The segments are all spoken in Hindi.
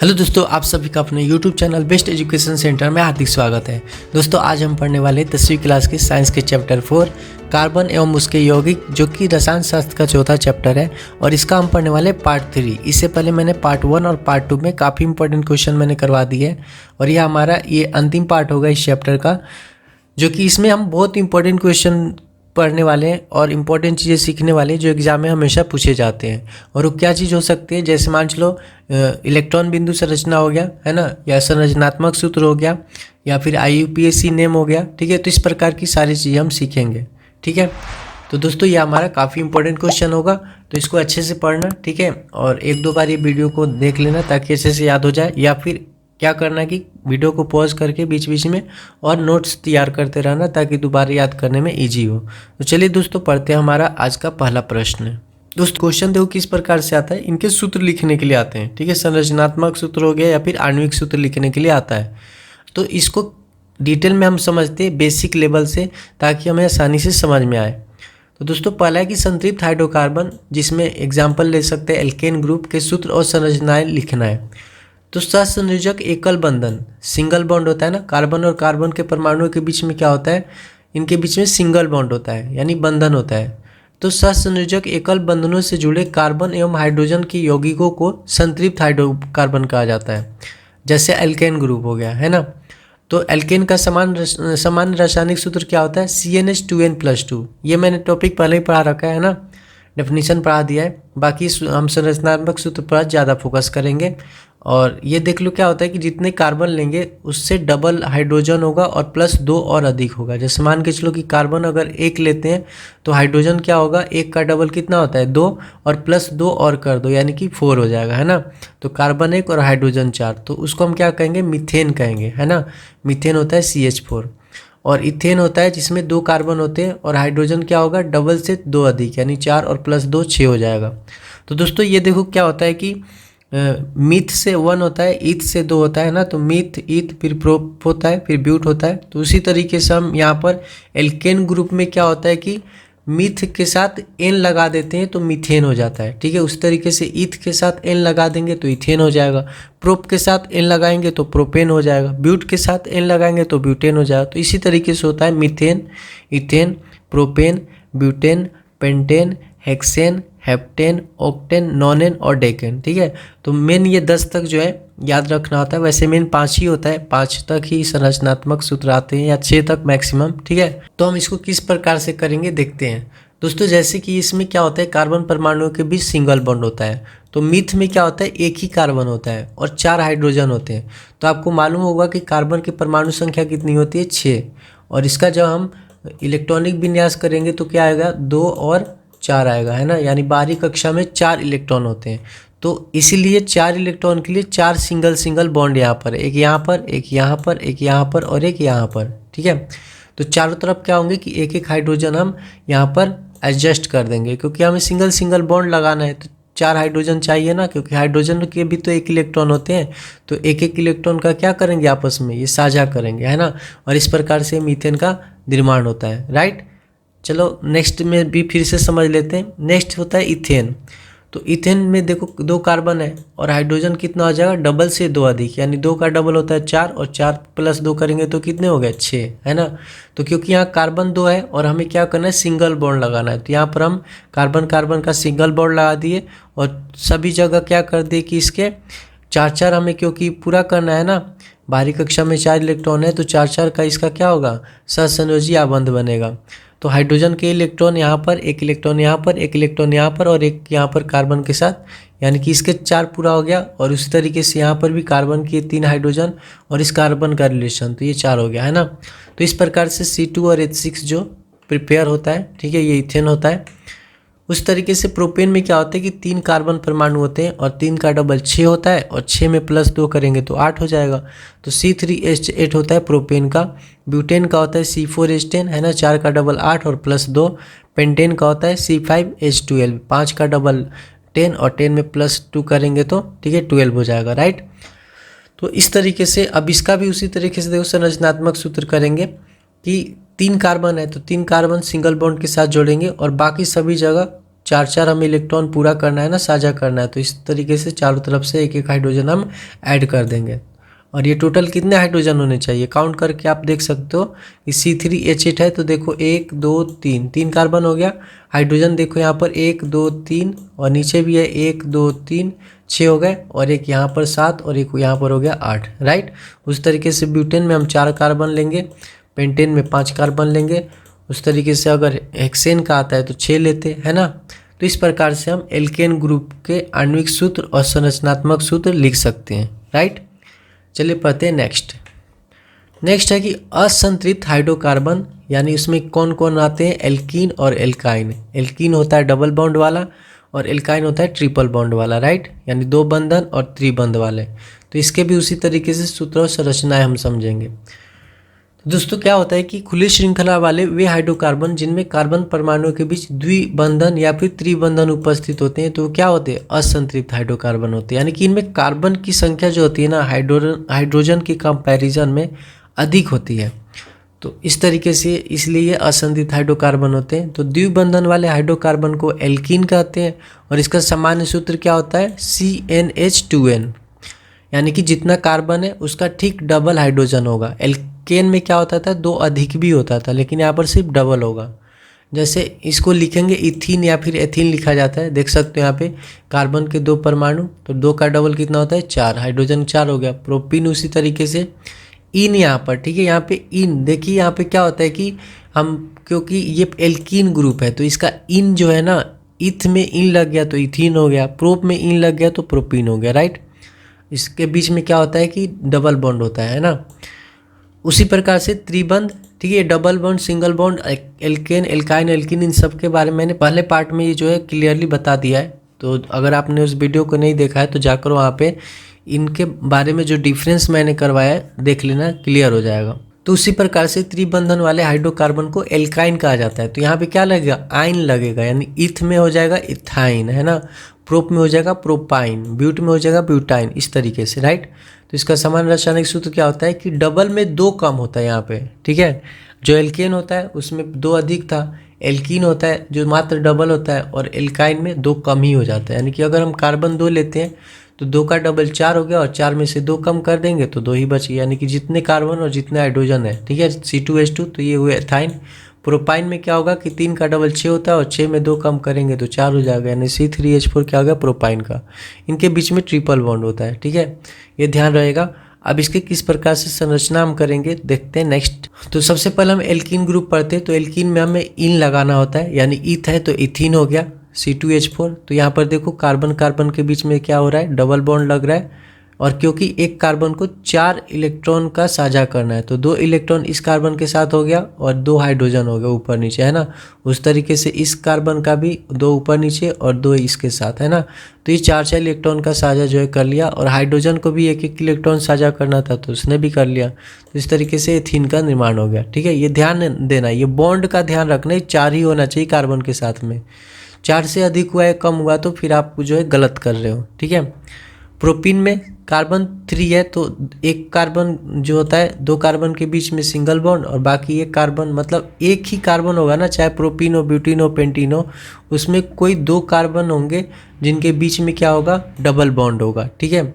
हेलो दोस्तों, आप सभी का अपने YouTube channel best education centre में हार्दिक स्वागत है। दोस्तों, आज हम पढ़ने वाले 10वीं क्लास की साइंस के चैप्टर 4 कार्बन एवं उसके यौगिक, जो कि रसायन शास्त्र का चौथा चैप्टर है और इसका हम पढ़ने वाले पार्ट 3। इससे पहले मैंने पार्ट 1 और पार्ट 2 में काफ़ी इंपॉर्टेंट क्वेश्चन मैंने करवा दिए है और यह हमारा अंतिम पार्ट होगा इस चैप्टर का, जो कि इसमें हम बहुत इंपॉर्टेंट क्वेश्चन पढ़ने वाले हैं और इम्पोर्टेंट चीज़ें सीखने वाले हैं जो एग्जाम में हमेशा पूछे जाते हैं। और वो क्या चीज़ हो सकती है, जैसे मान लो इलेक्ट्रॉन बिंदु संरचना हो गया है ना, या संरचनात्मक सूत्र हो गया, या फिर IUPAC नेम हो गया। ठीक है, तो इस प्रकार की सारी चीज़ें हम सीखेंगे। ठीक है, तो दोस्तों ये हमारा काफ़ी इंपॉर्टेंट क्वेश्चन होगा, तो इसको अच्छे से पढ़ना। ठीक है, और एक दो बार ये वीडियो को देख लेना ताकि अच्छे से याद हो जाए, या फिर क्या करना कि वीडियो को पॉज करके बीच बीच में और नोट्स तैयार करते रहना ताकि दोबारा याद करने में इजी हो। तो चलिए दोस्तों, पढ़ते हैं हमारा आज का पहला प्रश्न। दोस्तों क्वेश्चन देखो किस प्रकार से आता है, इनके सूत्र लिखने के लिए आते हैं। ठीक है, संरचनात्मक सूत्र हो गया या फिर आणविक सूत्र लिखने के लिए आता है। तो इसको डिटेल में हम समझते हैं बेसिक लेवल से, ताकि हमें आसानी से समझ में आए। तो दोस्तों पहला है कि संतृप्त हाइड्रोकार्बन, जिसमें एग्जाम्पल ले सकते हैं एल्केन ग्रुप के सूत्र और संरचनाएं लिखना है। तो सहसंयोजक एकल बंधन, सिंगल बॉन्ड होता है ना, कार्बन और कार्बन के परमाणुओं के बीच में क्या होता है, इनके बीच में सिंगल बॉन्ड होता है, यानी बंधन होता है। तो सहसंयोजक एकल बंधनों से जुड़े कार्बन एवं हाइड्रोजन के यौगिकों को संतृप्त हाइड्रोकार्बन कहा जाता है। जैसे एल्केन ग्रुप हो गया है ना। तो एल्केन का सामान्य रासायनिक सूत्र क्या होता है, CnH2n+2। ये मैंने टॉपिक पहले ही पढ़ा रखा है ना, डेफिनेशन पढ़ा दिया है। बाकी हम संरचनात्मक सूत्र पर ज़्यादा फोकस करेंगे। और ये देख लो क्या होता है कि जितने कार्बन लेंगे उससे डबल हाइड्रोजन होगा और +2 और अधिक होगा। जैसे मान के चलो कि कार्बन अगर 1 लेते हैं तो हाइड्रोजन क्या होगा, 1 का डबल कितना होता है 2, और +2 और कर दो यानी कि 4 हो जाएगा, है ना। तो कार्बन 1 और हाइड्रोजन 4, तो उसको हम क्या कहेंगे, मीथेन कहेंगे, है ना। मीथेन होता है CH4। और इथेन होता है जिसमें 2 कार्बन होते हैं और हाइड्रोजन क्या होगा, डबल से 2 अधिक, यानी 4 और +2 6 हो जाएगा। तो दोस्तों ये देखो क्या होता है कि मीथ से 1 होता है, ईथ से 2 होता है ना। तो मीथ, ईथ, फिर प्रोप होता है, फिर ब्यूट होता है। तो उसी तरीके से हम यहाँ पर एल्केन ग्रुप में क्या होता है कि मीथ के साथ एन लगा देते हैं तो मीथेन हो जाता है। ठीक है, उस तरीके से ईथ के साथ एन लगा देंगे तो इथेन हो जाएगा, प्रोप के साथ एन लगाएंगे तो प्रोपेन हो जाएगा, ब्यूट के साथ एन लगाएंगे तो ब्यूटेन हो जाएगा। तो इसी तरीके से होता है methane, ethane, propane, butane, pentane, hexane, heptane, octane, nonane और डेकेन। ठीक है, तो मेन ये 10 तक जो है याद रखना होता है। वैसे मेन 5 ही होता है, 5 तक ही संरचनात्मक सूत्र आते हैं, या 6 तक मैक्सिमम। ठीक है, तो हम इसको किस प्रकार से करेंगे देखते हैं। दोस्तों जैसे कि इसमें क्या होता है, कार्बन परमाणुओं के बीच सिंगल बॉन्ड होता है। तो मीथ में क्या होता है, एक ही कार्बन होता है और 4 हाइड्रोजन होते हैं। तो आपको मालूम होगा कि कार्बन की परमाणु संख्या कितनी होती है, 6। और इसका जब हम इलेक्ट्रॉनिक विन्यास करेंगे तो क्या आएगा, 2 और 4 आएगा, है ना। यानी बाहरी कक्षा में 4 इलेक्ट्रॉन होते हैं। तो इसीलिए 4 इलेक्ट्रॉन के लिए 4 सिंगल बॉन्ड यहाँ पर, एक यहाँ पर, एक यहाँ पर, एक यहाँ पर और एक यहाँ पर। ठीक है, तो चारों तरफ क्या होंगे कि एक एक हाइड्रोजन हम यहाँ पर एडजस्ट कर देंगे, क्योंकि हमें सिंगल बॉन्ड लगाना है। तो 4 हाइड्रोजन चाहिए ना, क्योंकि हाइड्रोजन के भी तो 1 इलेक्ट्रॉन होते हैं। तो एक एक इलेक्ट्रॉन का क्या करेंगे, आपस में ये साझा करेंगे, है ना। और इस प्रकार से मीथेन का निर्माण होता है, राइट। चलो नेक्स्ट में भी फिर से समझ लेते हैं। नेक्स्ट होता है इथेन। तो इथेन में देखो 2 कार्बन है और हाइड्रोजन कितना हो जाएगा, डबल से 2 अधिक, यानी 2 का डबल होता है 4, और 4 + 2 करेंगे तो कितने हो गए, 6, है ना। तो क्योंकि यहाँ कार्बन 2 है और हमें क्या करना है, सिंगल बॉन्ड लगाना है। तो यहाँ पर हम कार्बन का सिंगल बॉन्ड लगा दिए और सभी जगह क्या कर दिए कि इसके 4 हमें, क्योंकि पूरा करना है ना, बाहरी कक्षा में 4 इलेक्ट्रॉन है तो 4 का इसका क्या होगा, सहसंयोजी आबंध बनेगा। तो हाइड्रोजन के इलेक्ट्रॉन यहाँ पर, 1 इलेक्ट्रॉन यहाँ पर, 1 इलेक्ट्रॉन यहाँ पर और 1 यहाँ पर कार्बन के साथ, यानी कि इसके 4 पूरा हो गया। और उसी तरीके से यहाँ पर भी कार्बन के 3 हाइड्रोजन और इस कार्बन का रिलेशन, तो ये 4 हो गया, है ना। तो इस प्रकार से C2 और H6 जो प्रिपेयर होता है, ठीक है, ये इथेन होता है। उस तरीके से प्रोपेन में क्या होता है कि 3 कार्बन परमाणु होते हैं और 3 का डबल 6 होता है, और 6 में +2 करेंगे तो 8 हो जाएगा। तो C3H8 होता है प्रोपेन का। ब्यूटेन का होता है C4H10, है ना, 4 का डबल 8 और +2। पेंटेन का होता है C5H12, 5 का डबल 10 और 10 में +2 करेंगे तो ठीक है 12 हो जाएगा, राइट। तो इस तरीके से अब इसका भी उसी तरीके से देखो संरचनात्मक सूत्र करेंगे कि 3 कार्बन है तो 3 कार्बन सिंगल बॉन्ड के साथ जोड़ेंगे और बाकी सभी जगह चार चार हमें इलेक्ट्रॉन पूरा करना है ना, साझा करना है, तो इस तरीके से चारों तरफ से एक एक हाइड्रोजन हम ऐड कर देंगे। और ये टोटल कितने हाइड्रोजन होने चाहिए काउंट करके आप देख सकते हो कि C3H8 है, तो देखो 1 2 3 3 कार्बन हो गया। हाइड्रोजन देखो यहाँ पर 1 2 3 और नीचे भी है 1 2 3 6 हो गए, और एक यहाँ पर 7 और एक यहाँ पर हो गया 8, राइट। उस तरीके से ब्यूटेन में हम 4 कार्बन लेंगे, पेंटेन में 5 कार्बन लेंगे। उस तरीके से अगर हेक्सेन का आता है तो 6 लेते है ना। तो इस प्रकार से हम एल्केन ग्रुप के आणविक सूत्र और संरचनात्मक सूत्र लिख सकते हैं, राइट। चलिए पढ़ते हैं नेक्स्ट है कि असंतृप्त हाइड्रोकार्बन, यानी उसमें कौन कौन आते हैं, एल्कीन और एल्काइन। एल्कीन होता है डबल बॉन्ड वाला और एल्काइन होता है ट्रिपल बॉन्ड वाला, राइट, यानी 2 बंधन और त्रिबंध वाले। तो इसके भी उसी तरीके से सूत्र और संरचनाएं हम समझेंगे। तो दोस्तों क्या होता है कि खुली श्रृंखला वाले वे हाइड्रोकार्बन जिनमें कार्बन परमाणुओं के बीच द्विबंधन या फिर त्रिबंधन उपस्थित होते हैं, तो क्या होते हैं, असंतृप्त हाइड्रोकार्बन होते हैं। यानी कि इनमें कार्बन की संख्या जो होती है ना हाइड्रोजन के कंपैरिजन में अधिक होती है, तो इस तरीके से इसलिए ये असंतृप्त हाइड्रोकार्बन होते हैं। तो द्विबंधन वाले हाइड्रोकार्बन को एल्कीन कहते हैं और इसका सामान्य सूत्र क्या होता है, CnH2n, यानी कि जितना कार्बन है उसका ठीक डबल हाइड्रोजन होगा। एल्केन में क्या होता था, 2 अधिक भी होता था, लेकिन यहाँ पर सिर्फ डबल होगा। जैसे इसको लिखेंगे इथीन या फिर एथीन लिखा जाता है, देख सकते हो यहाँ पे कार्बन के 2 परमाणु, तो 2 का डबल कितना होता है, 4, हाइड्रोजन 4 हो गया। प्रोपीन उसी तरीके से, इन यहाँ पर, ठीक है, यहाँ पे इन देखिए यहाँ पे क्या होता है कि हम, क्योंकि ये एल्कीन ग्रुप है तो इसका इन जो है ना, इथ में इन लग गया तो इथीन हो गया, प्रोप में इन लग गया तो प्रोपीन हो गया, राइट। इसके बीच में क्या होता है कि डबल बॉन्ड होता है ना। उसी प्रकार से त्रिबंध, ठीक है, double bond, single bond, alkane, alkyne, alkene, इन सब के बारे में मैंने पहले पार्ट में ये जो है क्लियरली बता दिया है। तो अगर आपने उस वीडियो को नहीं देखा है तो जाकर वहाँ पे इनके बारे में जो डिफरेंस मैंने करवाया है देख लेना, क्लियर हो जाएगा। तो उसी प्रकार से त्रिबंधन वाले हाइड्रोकार्बन को एल्काइन कहा जाता है। तो यहाँ पे क्या लगेगा, आइन लगेगा, यानी इथ में हो जाएगा इथाइन, है ना, प्रोप में हो जाएगा प्रोपाइन, ब्यूट में हो जाएगा ब्यूटाइन, इस तरीके से, राइट। तो इसका समान रासायनिक सूत्र क्या होता है कि डबल में 2 कम होता है यहाँ पे, ठीक है। जो एल्केन होता है उसमें 2 अधिक था, एल्कीन होता है जो मात्र डबल होता है, और एल्काइन में 2 कम ही हो जाता है। यानी कि अगर हम कार्बन 2 लेते हैं तो 2 का डबल 4 हो गया, और 4 में से 2 कम कर देंगे तो 2 ही बच गया, यानी कि जितने कार्बन और जितने हाइड्रोजन है, ठीक है, C2H2, तो ये हुए एथाइन। प्रोपाइन में क्या होगा कि 3 का डबल 6 होता है, और 6 में 2 कम करेंगे तो 4 हो जाएगा, यानी C3H4 क्या हो गया, प्रोपाइन का। इनके बीच में ट्रिपल बॉन्ड होता है, ठीक है, ये ध्यान रहेगा। अब इसके किस प्रकार से संरचना हम करेंगे देखते हैं नेक्स्ट। तो सबसे पहले हम एल्कीन ग्रुप पढ़ते हैं। तो एल्कीन में हमें इन लगाना होता है, यानी ईथ है तो इथीन हो गया, C2H4। तो यहाँ पर देखो कार्बन कार्बन के बीच में क्या हो रहा है, डबल बॉन्ड लग रहा है, और क्योंकि एक कार्बन को 4 इलेक्ट्रॉन का साझा करना है तो 2 इलेक्ट्रॉन इस कार्बन के साथ हो गया और 2 हाइड्रोजन हो गया ऊपर नीचे, है ना। उस तरीके से इस कार्बन का भी 2 ऊपर नीचे और 2 इसके साथ, है ना। तो ये 4 इलेक्ट्रॉन का साझा जो है कर लिया, और हाइड्रोजन को भी 1 इलेक्ट्रॉन साझा करना था तो उसने भी कर लिया। तो इस तरीके से एथीन का निर्माण हो गया, ठीक है। ये ध्यान देना, ये बॉन्ड का ध्यान रखना, 4 ही होना चाहिए कार्बन के साथ में। 4 से अधिक हुआ है, कम हुआ तो फिर आप जो है गलत कर रहे हो, ठीक है। प्रोपीन में कार्बन 3 है तो एक कार्बन जो होता है 2 कार्बन के बीच में सिंगल बॉन्ड, और बाकी एक कार्बन, मतलब एक ही कार्बन होगा ना, चाहे प्रोपीन हो, ब्यूटीन हो, पेंटीन हो, उसमें कोई 2 कार्बन होंगे जिनके बीच में क्या होगा, डबल बॉन्ड होगा, ठीक है।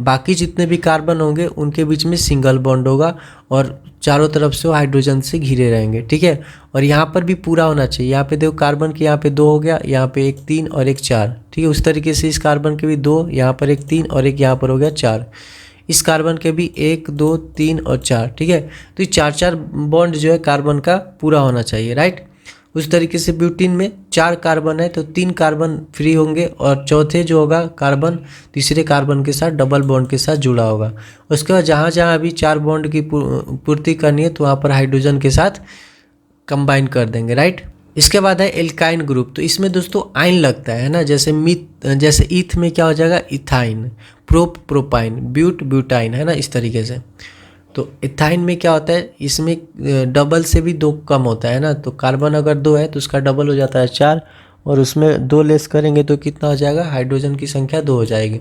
बाकी जितने भी कार्बन होंगे उनके बीच में सिंगल बॉन्ड होगा, और चारों तरफ से वो हाइड्रोजन से घिरे रहेंगे, ठीक है। और यहाँ पर भी पूरा होना चाहिए, यहाँ पे देखो कार्बन के यहाँ पे 2 हो गया, यहाँ पे 1 3 और 1 4, ठीक है। उस तरीके से इस कार्बन के भी 2, यहाँ पर 1 3 और 1 यहाँ पर हो गया 4। इस कार्बन के भी 1 2 3 और 4, ठीक है। तो ये 4 बॉन्ड जो है कार्बन का पूरा होना चाहिए, राइट। उस तरीके से ब्यूटीन में 4 कार्बन है तो 3 कार्बन फ्री होंगे, और चौथे जो होगा कार्बन तीसरे कार्बन के साथ डबल बॉन्ड के साथ जुड़ा होगा। उसके बाद जहाँ जहाँ अभी 4 बॉन्ड की पूर्ति करनी है तो वहाँ पर हाइड्रोजन के साथ कंबाइन कर देंगे, राइट। इसके बाद है एल्काइन ग्रुप। तो इसमें दोस्तों आइन लगता है ना, जैसे ईथ में क्या हो जाएगा, ethyne, prop propyne, bute butyne, है ना, इस तरीके से। तो इथाइन में क्या होता है, इसमें डबल से भी 2 कम होता है ना। तो कार्बन अगर 2 है तो उसका डबल हो जाता है 4, और उसमें 2 लेस करेंगे तो कितना हो जाएगा, हाइड्रोजन की संख्या 2 हो जाएगी।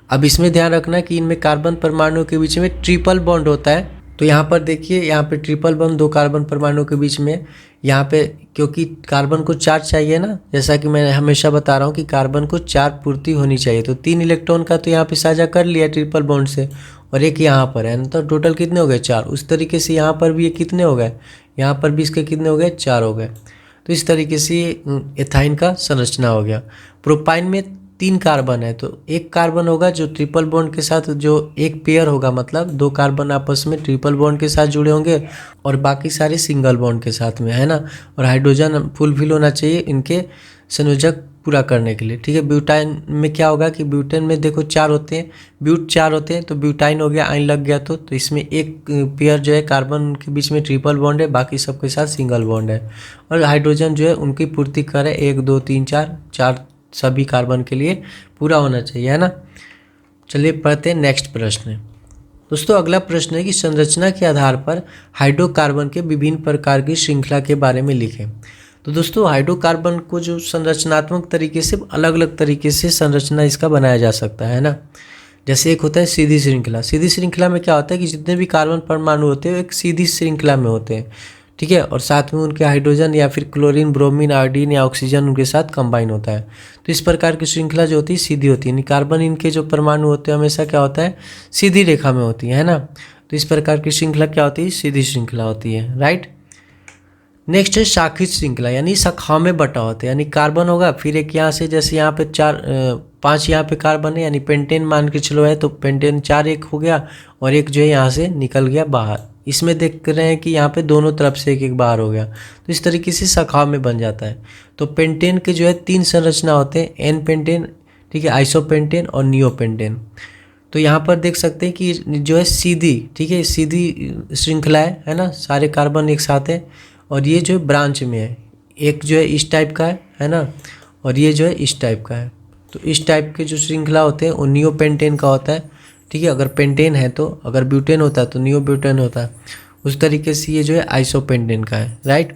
अब इसमें ध्यान रखना कि इनमें कार्बन परमाणुओं के बीच में ट्रिपल बॉन्ड होता है। तो यहाँ पर देखिए, यहाँ पे ट्रिपल बॉन्ड 2 कार्बन परमाणुओं के बीच में, यहाँ पे क्योंकि कार्बन को चार्ज चाहिए ना, जैसा कि मैं हमेशा बता रहा हूँ कि कार्बन को चार्ज पूर्ति होनी चाहिए, तो 3 इलेक्ट्रॉन का तो यहाँ पे साझा कर लिया ट्रिपल बॉन्ड से, और एक यहाँ पर है ना, तो टोटल कितने हो गए 4। उस तरीके से यहाँ पर भी ये कितने हो गए, यहाँ पर भी इसके कितने हो गए 4 हो गए। तो इस तरीके से एथाइन का संरचना हो गया। प्रोपाइन में 3 कार्बन है, तो एक कार्बन होगा जो ट्रिपल बॉन्ड के साथ, जो एक पेयर होगा, मतलब 2 कार्बन आपस में ट्रिपल बॉन्ड के साथ जुड़े होंगे और बाकी सारे सिंगल बॉन्ड के साथ में, है ना। और हाइड्रोजन फुलफिल होना चाहिए इनके संयोजक पूरा करने के लिए, ठीक है। ब्यूटाइन में क्या होगा कि ब्यूटेन में देखो 4 होते हैं, ब्यूट 4 होते हैं, तो ब्यूटाइन हो गया, आइन लग गया, तो इसमें एक पेयर जो है कार्बन के बीच में ट्रिपल बॉन्ड है, बाकी सबके साथ सिंगल बॉन्ड है। और हाइड्रोजन जो है उनकी पूर्ति करे 1 2 3 4 सभी कार्बन के लिए पूरा होना चाहिए, है ना। चलिए पढ़ते हैं नेक्स्ट प्रश्न। दोस्तों अगला प्रश्न है कि संरचना के आधार पर हाइड्रोकार्बन के विभिन्न प्रकार की श्रृंखला के बारे में लिखें। तो दोस्तों हाइड्रोकार्बन को जो संरचनात्मक तरीके से अलग अलग तरीके से संरचना इसका बनाया जा सकता है ना। जैसे एक होता है सीधी श्रृंखला। सीधी श्रृंखला में क्या होता है कि जितने भी कार्बन परमाणु होते हैं वो एक सीधी श्रृंखला में होते हैं, ठीक है, और साथ में उनके हाइड्रोजन या फिर क्लोरीन, ब्रोमीन, आयोडीन या ऑक्सीजन उनके साथ कंबाइन होता है। तो इस प्रकार की श्रृंखला जो होती है सीधी होती है, कार्बन इनके जो परमाणु होते हैं हमेशा क्या होता है सीधी रेखा में होती है ना। तो इस प्रकार की श्रृंखला क्या होती है सीधी श्रृंखला होती है, राइट। नेक्स्ट है शाखित श्रृंखला, यानी शाखाओं में बटा होता है, यानी कार्बन होगा फिर एक यहाँ से, जैसे यहाँ पे 5 यहाँ पे कार्बन है, यानी पेंटेन मान के चलो है, तो पेंटेन 4 एक हो गया और एक जो है यहाँ से निकल गया बाहर। इसमें देख रहे हैं कि यहाँ पे दोनों तरफ से एक एक बाहर हो गया, तो इस तरीके से शाखाओं में बन जाता है। तो पेंटेन के जो है 3 संरचना होते हैं, एन पेंटेन, ठीक है, आइसोपेंटेन और नियोपेंटेन। तो यहाँ पर देख सकते हैं कि जो है सीधी, ठीक है, सीधी श्रृंखला है ना, सारे कार्बन एक साथ है, और ये जो ब्रांच में है, एक जो है इस टाइप का है ना, और ये जो है इस टाइप का है। तो इस टाइप के जो श्रृंखला होते हैं वो नियोपेंटेन का होता है, ठीक है। अगर पेंटेन है तो, अगर ब्यूटेन होता है तो नियोब्यूटेन होता है। उस तरीके से ये जो है आइसोपेंटेन का है, राइट।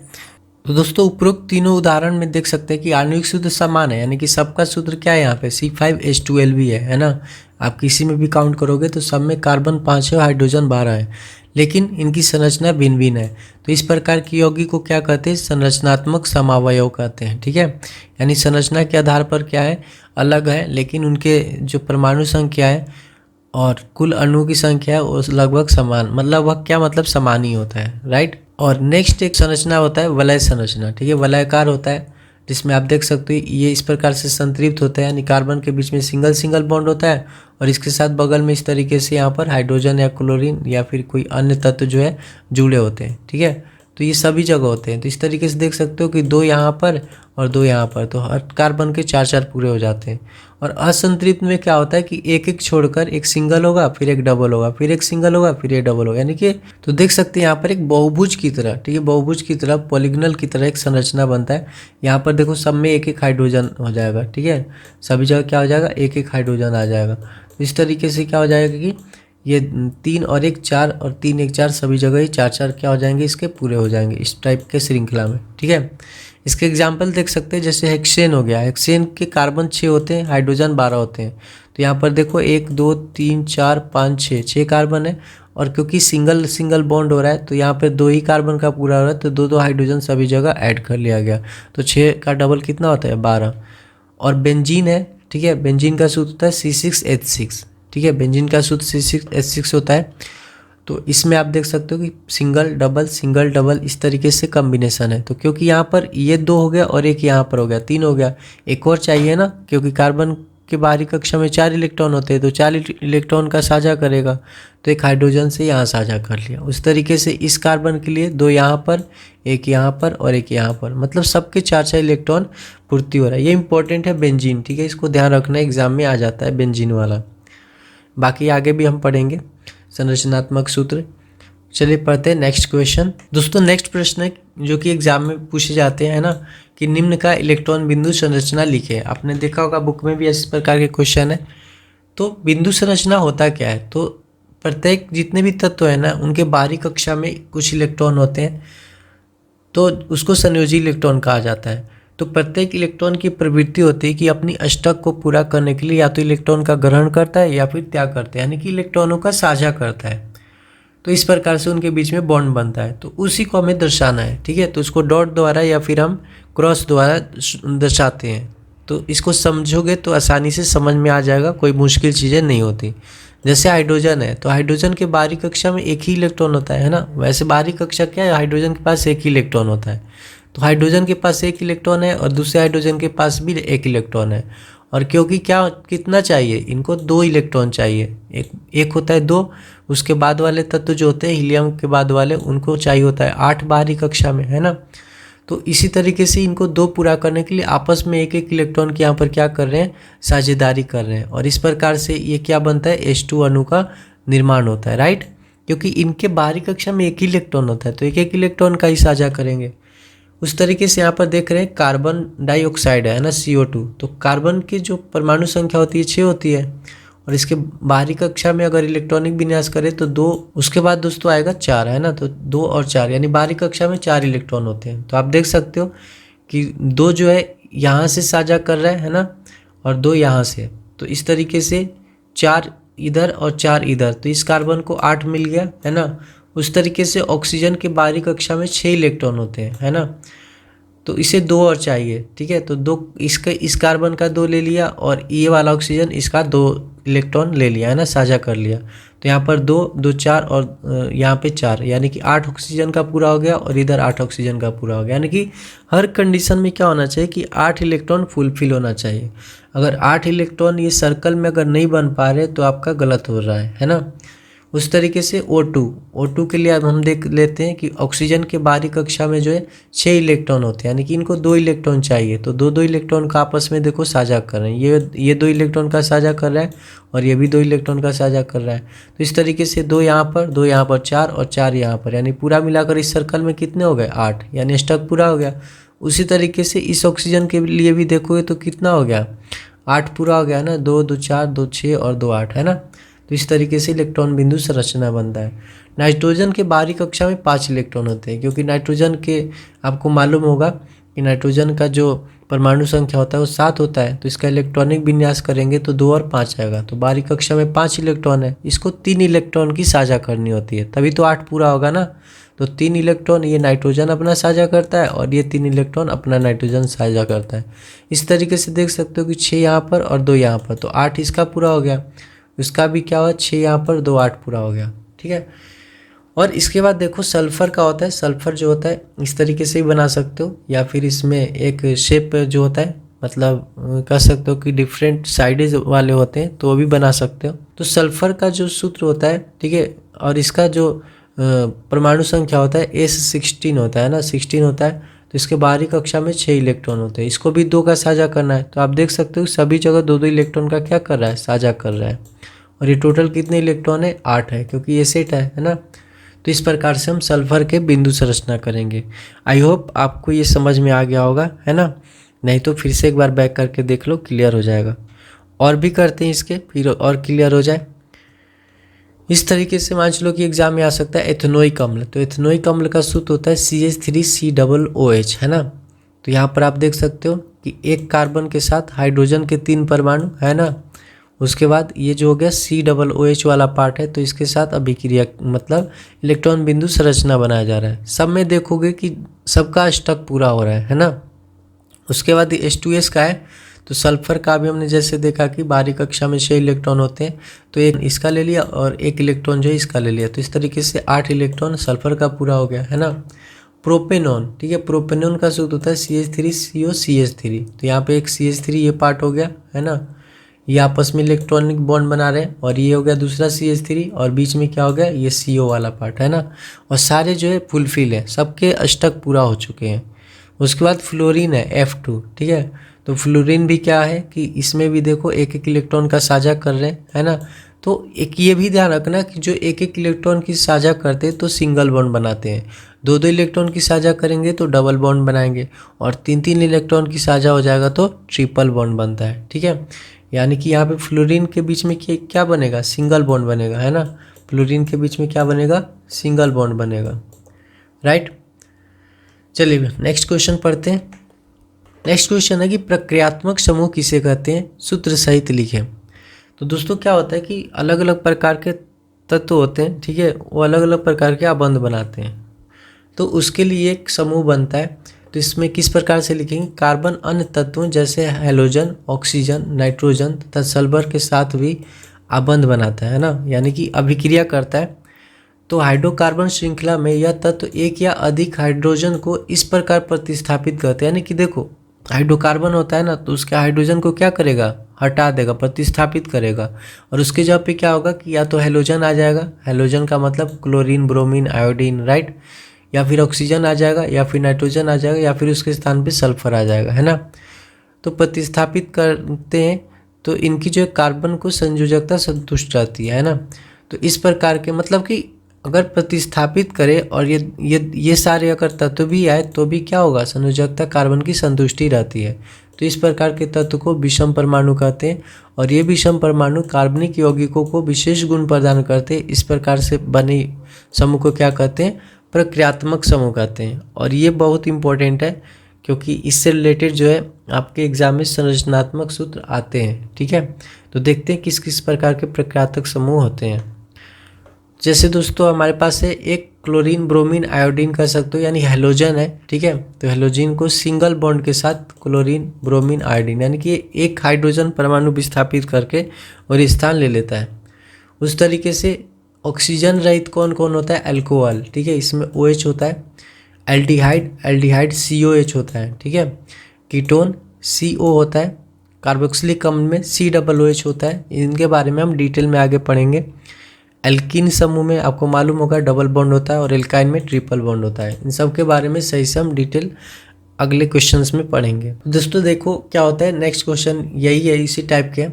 तो दोस्तों उपरोक्त तीनों उदाहरण में देख सकते हैं कि आणविक सूत्र समान है, यानी कि सबका सूत्र क्या है यहाँ पे C5H12 है ना। आप किसी में भी काउंट करोगे तो सब में कार्बन 5 है, हाइड्रोजन 12 है, लेकिन इनकी संरचना भिन्न भिन्न है। तो इस प्रकार की यौगिक को क्या कहते हैं संरचनात्मक समावयव कहते हैं, ठीक है। यानी संरचना के आधार पर क्या है अलग है, लेकिन उनके जो परमाणु संख्या है और कुल अणु की संख्या है वो लगभग समान, मतलब वह क्या मतलब समान ही होता है, राइट। और नेक्स्ट एक संरचना होता है वलय संरचना, ठीक है, वलयाकार होता है, जिसमें आप देख सकते हो ये इस प्रकार से संतृप्त होता है, यानी कार्बन के बीच में सिंगल सिंगल बॉन्ड होता है और इसके साथ बगल में इस तरीके से यहाँ पर हाइड्रोजन या क्लोरीन या फिर कोई अन्य तत्व जो है जुड़े होते हैं, ठीक है। तो ये सभी जगह होते हैं। तो इस तरीके से देख सकते हो कि 2 यहाँ पर और 2 यहाँ पर, तो हर कार्बन के 4 पूरे हो जाते हैं। और असंतृप्त में क्या होता है कि एक एक छोड़कर एक सिंगल होगा, फिर एक डबल होगा, फिर एक सिंगल होगा, फिर एक डबल होगा, यानी कि तो देख सकते हैं यहाँ पर एक बहुभुज की तरह, ठीक है, बहुभुज की तरह, पॉलीगनल की तरह एक संरचना बनता है। यहाँ पर देखो सब में एक एक हाइड्रोजन हो जाएगा, ठीक है, सभी जगह क्या हो जाएगा एक एक हाइड्रोजन आ जाएगा। तो इस तरीके से क्या हो जाएगा कि ये 3 और 1 4 और 3 1 4 सभी जगह ही 4 क्या हो जाएंगे इसके पूरे हो जाएंगे इस टाइप के श्रृंखला में, ठीक है। इसके एग्जाम्पल देख सकते हैं, जैसे हेक्सेन हो गया, हेक्सेन के कार्बन 6 होते हैं, हाइड्रोजन 12 होते हैं। तो यहाँ पर देखो 1 2 3 4 5 6 कार्बन है, और क्योंकि सिंगल सिंगल बॉन्ड हो रहा है तो यहाँ पर 2 ही कार्बन का पूरा हो रहा है, तो 2 हाइड्रोजन सभी जगह ऐड कर लिया गया। तो 6 का डबल कितना होता है 12। और बेंजीन है, ठीक है, बेंजीन का सूत्र होता है C6H6, ठीक है, बेंजीन का सूत्र C6H6 होता है। तो इसमें आप देख सकते हो कि सिंगल डबल इस तरीके से कॉम्बिनेशन है। तो क्योंकि यहाँ पर ये 2 हो गया और एक यहाँ पर हो गया 3 हो गया, एक और चाहिए ना, क्योंकि कार्बन के बाहरी कक्षा में 4 इलेक्ट्रॉन होते हैं, तो 4 इलेक्ट्रॉन का साझा करेगा, तो एक हाइड्रोजन से यहाँ साझा कर लिया। उस तरीके से इस कार्बन के लिए 2 यहाँ पर, एक यहाँ पर और एक यहाँ पर, मतलब सबके 4 इलेक्ट्रॉन पूर्ति हो रहा है। ये इंपॉर्टेंट है बेंजीन, ठीक है, इसको ध्यान रखना, एग्जाम में आ जाता है बेंजीन वाला। बाकी आगे भी हम पढ़ेंगे संरचनात्मक सूत्र। चलिए पढ़ते हैं नेक्स्ट क्वेश्चन। दोस्तों नेक्स्ट प्रश्न है जो कि एग्जाम में पूछे जाते हैं ना, कि निम्न का इलेक्ट्रॉन बिंदु संरचना लिखे। आपने देखा होगा बुक में भी इस प्रकार के क्वेश्चन है। तो बिंदु संरचना होता क्या है, तो प्रत्येक जितने भी तत्व है ना उनके बाहरी कक्षा में कुछ इलेक्ट्रॉन होते हैं, तो उसको संयोजी इलेक्ट्रॉन कहा जाता है। तो प्रत्येक इलेक्ट्रॉन की प्रवृत्ति होती है कि अपनी अष्टक को पूरा करने के लिए या तो इलेक्ट्रॉन का ग्रहण करता है या फिर त्याग करता है, यानी कि इलेक्ट्रॉनों का साझा करता है। तो इस प्रकार से उनके बीच में बॉन्ड बनता है। तो उसी को हमें दर्शाना है, ठीक है। तो उसको डॉट द्वारा या फिर हम क्रॉस द्वारा दर्शाते हैं। तो इसको समझोगे तो आसानी से समझ में आ जाएगा, कोई मुश्किल चीज़ें नहीं होती। जैसे हाइड्रोजन है, तो हाइड्रोजन के बाहरी कक्षा में एक ही इलेक्ट्रॉन होता है ना। वैसे बाहरी कक्षा क्या है, हाइड्रोजन के पास एक ही इलेक्ट्रॉन होता है। तो हाइड्रोजन के पास एक इलेक्ट्रॉन है और दूसरे हाइड्रोजन के पास भी एक इलेक्ट्रॉन है। और क्योंकि क्या कितना चाहिए इनको, 2 इलेक्ट्रॉन चाहिए। एक होता है 2, उसके बाद वाले तत्व जो होते हैं हीलियम के बाद वाले, उनको चाहिए होता है 8 बाहरी कक्षा में, है ना। तो इसी तरीके से इनको 2 पूरा करने के लिए आपस में एक एक इलेक्ट्रॉन के यहाँ पर क्या कर रहे हैं, साझेदारी कर रहे हैं। और इस प्रकार से ये क्या बनता है, H2 अणु का निर्माण होता है, राइट। क्योंकि इनके बाहरी कक्षा में एक ही इलेक्ट्रॉन होता है, तो एक एक इलेक्ट्रॉन का ही साझा करेंगे। उस तरीके से यहाँ पर देख रहे हैं कार्बन डाइऑक्साइड है ना, CO2। तो कार्बन की जो परमाणु संख्या होती है 6 होती है, और इसके बाहरी कक्षा में अगर इलेक्ट्रॉनिक विन्यास करें तो 2, उसके बाद दोस्तों आएगा 4, है ना। तो 2 और 4 यानी बाहरी कक्षा में 4 इलेक्ट्रॉन होते हैं। तो आप देख सकते हो कि 2 जो है यहाँ से साझा कर रहा है ना, और 2 यहाँ से। तो इस तरीके से 4 इधर और 4 इधर, तो इस कार्बन को 8 मिल गया, है ना। उस तरीके से ऑक्सीजन के बाहरी कक्षा में 6 इलेक्ट्रॉन होते हैं, है ना। तो इसे 2 और चाहिए, ठीक है। तो 2 इसका, इस कार्बन का 2 ले लिया, और ये वाला ऑक्सीजन इसका 2 इलेक्ट्रॉन ले लिया, है ना, साझा कर लिया। तो यहाँ पर 2 2 4 और यहाँ पे 4, यानी कि 8 ऑक्सीजन का पूरा हो गया, और इधर 8 ऑक्सीजन का पूरा हो गया। यानी कि हर कंडीशन में क्या होना चाहिए कि 8 इलेक्ट्रॉन फुलफिल होना चाहिए। अगर 8 इलेक्ट्रॉन ये सर्कल में अगर नहीं बन पा रहे तो आपका गलत हो रहा है ना। उस तरीके से O2 के लिए अब हम देख लेते हैं कि ऑक्सीजन के बाहरी कक्षा में जो है 6 इलेक्ट्रॉन होते हैं, यानी कि इनको 2 इलेक्ट्रॉन चाहिए। तो 2 इलेक्ट्रॉन का आपस में देखो साझा कर रहे हैं। ये 2 इलेक्ट्रॉन का साझा कर रहा है, और ये भी 2 इलेक्ट्रॉन का साझा कर रहा है। तो इस तरीके से 2 यहाँ पर, 2 यहाँ पर, 4 और 4 यहाँ पर, यानी पूरा मिलाकर इस सर्कल में कितने हो गए, 8, यानी स्टक पूरा हो गया। उसी तरीके से इस ऑक्सीजन के लिए भी देखोगे तो कितना हो गया, 8 पूरा हो गया ना। 2 2 4 2 6 और 2 8, है ना। तो इस तरीके से इलेक्ट्रॉन बिंदु संरचना बनता है। नाइट्रोजन के बाहरी कक्षा में 5 इलेक्ट्रॉन होते हैं, क्योंकि नाइट्रोजन के आपको मालूम होगा कि नाइट्रोजन का जो परमाणु संख्या होता है वो 7 होता है। तो इसका इलेक्ट्रॉनिक विन्यास करेंगे तो 2 और 5 आएगा। तो बाहरी कक्षा में 5 इलेक्ट्रॉन है, इसको 3 इलेक्ट्रॉन की साझा करनी होती है, तभी तो 8 पूरा होगा ना। तो 3 इलेक्ट्रॉन ये नाइट्रोजन अपना साझा करता है, और ये 3 इलेक्ट्रॉन अपना नाइट्रोजन साझा करता है। इस तरीके से देख सकते हो कि 6 यहाँ पर और 2 यहाँ पर, तो 8 इसका पूरा हो गया। उसका भी क्या हुआ, 6 यहाँ पर 2 8 पूरा हो गया, ठीक है। और इसके बाद देखो सल्फर का होता है। सल्फर जो होता है इस तरीके से ही बना सकते हो, या फिर इसमें एक शेप जो होता है, मतलब कह सकते हो कि डिफरेंट साइडेज वाले होते हैं, तो वो भी बना सकते हो। तो सल्फर का जो सूत्र होता है, ठीक है, और इसका जो परमाणु संख्या होता है S16 होता है ना, 16 होता है। तो इसके बाहरी कक्षा में 6 इलेक्ट्रॉन होते हैं, इसको भी 2 का साझा करना है। तो आप देख सकते हो सभी जगह 2 इलेक्ट्रॉन का क्या कर रहा है, साझा कर रहा है। और ये टोटल कितने इलेक्ट्रॉन है, 8 है, क्योंकि ये सेट है ना। तो इस प्रकार से हम सल्फर के बिंदु संरचना करेंगे। आई होप आपको ये समझ में आ गया होगा, है ना। नहीं तो फिर से एक बार बैक करके देख लो, क्लियर हो जाएगा। और भी करते हैं इसके, फिर और क्लियर हो जाए। इस तरीके से मान लो कि एग्जाम में आ सकता है एथेनोइक अम्ल। तो एथेनोइक अम्ल का सूत्र होता है CH3COOH, है ना। तो यहाँ पर आप देख सकते हो कि एक कार्बन के साथ हाइड्रोजन के 3 परमाणु, है ना। उसके बाद ये जो हो गया COOH वाला पार्ट है, तो इसके साथ अभिक्रिया मतलब इलेक्ट्रॉन बिंदु संरचना बनाया जा रहा है। सब में देखोगे कि सबका स्टक पूरा हो रहा है ना। उसके बाद H2S का है, तो सल्फर का भी हमने जैसे देखा कि बाहरी कक्षा में 6 इलेक्ट्रॉन होते हैं, तो एक इसका ले लिया और एक इलेक्ट्रॉन जो है इसका ले लिया। तो इस तरीके से 8 इलेक्ट्रॉन सल्फर का पूरा हो गया, है ना। प्रोपेनॉन, ठीक है, प्रोपेनॉन का सूत्र होता है CH3COCH3। तो यहाँ पे एक CH3 ये पार्ट हो गया, है ना। ये आपस में इलेक्ट्रॉनिक बॉन्ड बना रहे हैं, और ये हो गया दूसरा CH3, और बीच में क्या हो गया, ये CO वाला पार्ट, है ना। और सारे जो है फुलफिल है, सबके अष्टक पूरा हो चुके हैं। उसके बाद फ्लोरीन है F2, ठीक है। तो फ्लोरीन भी क्या है कि इसमें भी देखो एक एक इलेक्ट्रॉन का साझा कर रहे हैं, है ना। तो एक ये भी ध्यान रखना कि जो एक एक इलेक्ट्रॉन की साझा करते हैं तो सिंगल बॉन्ड बनाते हैं, 2 इलेक्ट्रॉन की साझा करेंगे तो डबल बॉन्ड बनाएंगे, और 3 इलेक्ट्रॉन की साझा हो जाएगा तो ट्रिपल बॉन्ड बनता है, ठीक है। यानी कि यहाँ पे फ्लोरीन के बीच में क्या बनेगा, सिंगल बॉन्ड बनेगा, है ना। फ्लोरीन के बीच में क्या बनेगा, सिंगल बॉन्ड बनेगा, राइट। चलिए नेक्स्ट क्वेश्चन पढ़ते हैं। नेक्स्ट क्वेश्चन है कि प्रक्रियात्मक समूह किसे कहते हैं, सूत्र सहित लिखें। तो दोस्तों क्या होता है कि अलग अलग प्रकार के तत्व होते हैं, ठीक है, वो अलग अलग प्रकार के आबंध बनाते हैं। तो उसके लिए एक समूह बनता है। तो इसमें किस प्रकार से लिखेंगे, कार्बन अन्य तत्वों जैसे हैलोजन, ऑक्सीजन, नाइट्रोजन तथा सल्फर के साथ भी आबंध बनाता है ना, यानी कि अभिक्रिया करता है। तो हाइड्रोकार्बन श्रृंखला में यह तत्व एक या अधिक हाइड्रोजन को इस प्रकार प्रतिस्थापित करते हैं, यानी कि देखो हाइड्रोकार्बन होता है ना, तो उसके हाइड्रोजन को क्या करेगा, हटा देगा, प्रतिस्थापित करेगा, और उसके जगह पे क्या होगा कि या तो हैलोजन आ जाएगा, हैलोजन का मतलब क्लोरीन, ब्रोमीन, आयोडीन, राइट, या फिर ऑक्सीजन आ जाएगा, या फिर नाइट्रोजन आ जाएगा, या फिर उसके स्थान पे सल्फर आ जाएगा, है ना। तो प्रतिस्थापित करते हैं तो इनकी जो कार्बन को संयोजकता संतुष्ट रहती है ना। तो इस प्रकार के मतलब कि अगर प्रतिस्थापित करें और ये सारे अगर तत्व भी आए तो भी क्या होगा, संयोजकता कार्बन की संतुष्टि रहती है। तो इस प्रकार के तत्व को विषम परमाणु कहते हैं, और ये विषम परमाणु कार्बनिक यौगिकों को विशेष गुण प्रदान करते हैं। इस प्रकार से बने समूह को क्या कहते हैं, प्रक्रियात्मक समूह कहते हैं। और ये बहुत इंपॉर्टेंट है क्योंकि इससे रिलेटेड जो है आपके एग्जाम में संरचनात्मक सूत्र आते हैं, ठीक है। तो देखते हैं किस किस प्रकार के प्रक्रियात्मक समूह होते हैं। जैसे दोस्तों हमारे पास है एक क्लोरीन, ब्रोमीन, आयोडीन कह सकते हो, यानी हैलोजन है, ठीक है। तो हैलोजन को सिंगल बॉन्ड के साथ क्लोरीन, ब्रोमीन, आयोडीन, यानी कि एक हाइड्रोजन परमाणु विस्थापित करके और स्थान ले लेता है। उस तरीके से ऑक्सीजन रहित कौन कौन होता है, अल्कोहल, ठीक है, इसमें OH होता है। एल्डिहाइड COH होता है, ठीक है। कीटोन CO होता है। कार्बोक्सिलिक अम्ल में COOH होता है। इनके बारे में हम डिटेल में आगे पढ़ेंगे। एल्कीन समूह में आपको मालूम होगा डबल बॉन्ड होता है, और एल्काइन में ट्रिपल बॉन्ड होता है। इन सब के बारे में सही से हम डिटेल अगले क्वेश्चंस में पढ़ेंगे। दोस्तों देखो क्या होता है, नेक्स्ट क्वेश्चन यही है, इसी टाइप के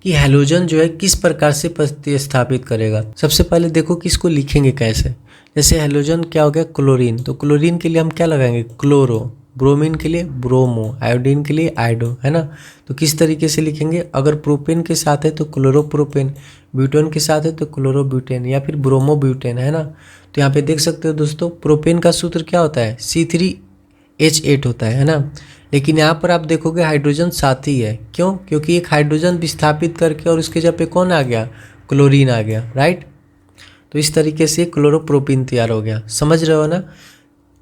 कि हैलोजन जो है किस प्रकार से प्रतिस्थापित करेगा। सबसे पहले देखो कि इसको लिखेंगे कैसे। जैसे हैलोजन क्या हो गया, क्लोरीन, तो क्लोरीन के लिए हम क्या लगाएंगे, क्लोरो, ब्रोमीन के लिए ब्रोमो, आयोडीन के लिए आयोडो, है ना। तो किस तरीके से लिखेंगे, अगर प्रोपेन के साथ है तो क्लोरोप्रोपेन, ब्यूटेन के साथ है तो क्लोरोब्यूटेन, या फिर ब्रोमोब्यूटेन, है ना। तो यहाँ पे देख सकते हो दोस्तों, प्रोपेन का सूत्र क्या होता है, C3H8 होता है ना। लेकिन यहाँ पर आप देखोगे हाइड्रोजन साथ ही है, क्यों, क्योंकि एक हाइड्रोजन विस्थापित करके और उसके जगह पे कौन आ गया, क्लोरीन आ गया, राइट। तो इस तरीके से क्लोरोप्रोपेन तैयार हो गया, समझ रहे हो ना।